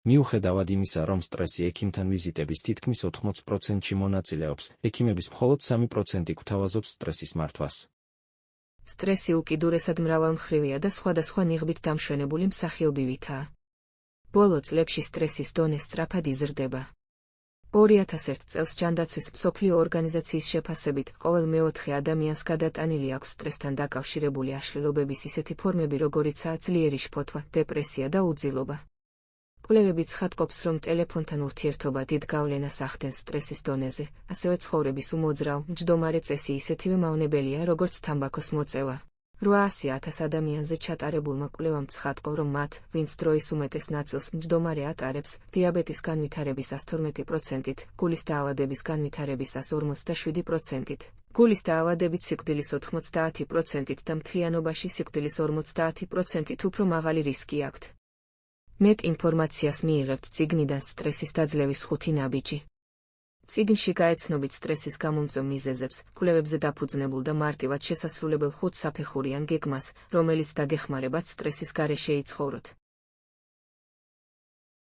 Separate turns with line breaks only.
მიუხედავად იმისა, რომ სტრესი ექიმთან ვიზიტების თითქმის 80%-ში მონაწილეობს, ექიმების მხოლოდ 3% გვთავაზობს სტრესის მართვას.
სტრესი უკიდურესად მრავალმხრივია და სხვადასხვა ნიღბით დამშვენებული მსახიობივითაა. ბოლო წლებში სტრესის დონე სწრაფად იზრდება. 2001 წელს ჯანდაცვის მსოფლიო ორგანიზაციის შეფასებით, ყოველ მეოთხე ადამიანს გადატანილი აქვს სტრესთან დაკავშირებული აშლილობების ისეთი ფორმები, როგორიცაა ძლიერი შფოთვა, დეპრესია და უძილობა. კვლევები ცხადყოფს, რომ ტელეფონთან ურთიერთობა დიდ გავლენას ახდენს სტრესის დონეზე, ასევე ცხოვრების უმოძრავ, მჯდომარე წესი ისეთივე მავნებელია, როგორც თამბაქოს მოწევა. 800,000 ადამიანზე ჩატარებულმა კვლევამ ცხადყო, რომ მათ, ვინც დროის უმეტეს ნაწილს მჯდომარე ატარებს, დიაბეტის განვითარების 112%-ით, გულის დაავადების განვითარების 157%-ით, გულის დაავადებით სიკვდილის 90%-ით და მთლიანობაში სიკვდილის 50%-ით უფრო მაღალი რისკი აქვთ. მეტ ინფორმაციას მიიღებთ წიგნიდან სტრესის დაძლევის 5 ნაბიჯი. წიგნში გაეცნობით სტრესის გამომწვევ მიზეზებს, კვლევებზე დაფუძნებულ და მარტივად შესასრულებელ 5 საფეხურიან გეგმას, რომელიც დაგეხმარებათ სტრესის გარეშე იცხოვროთ.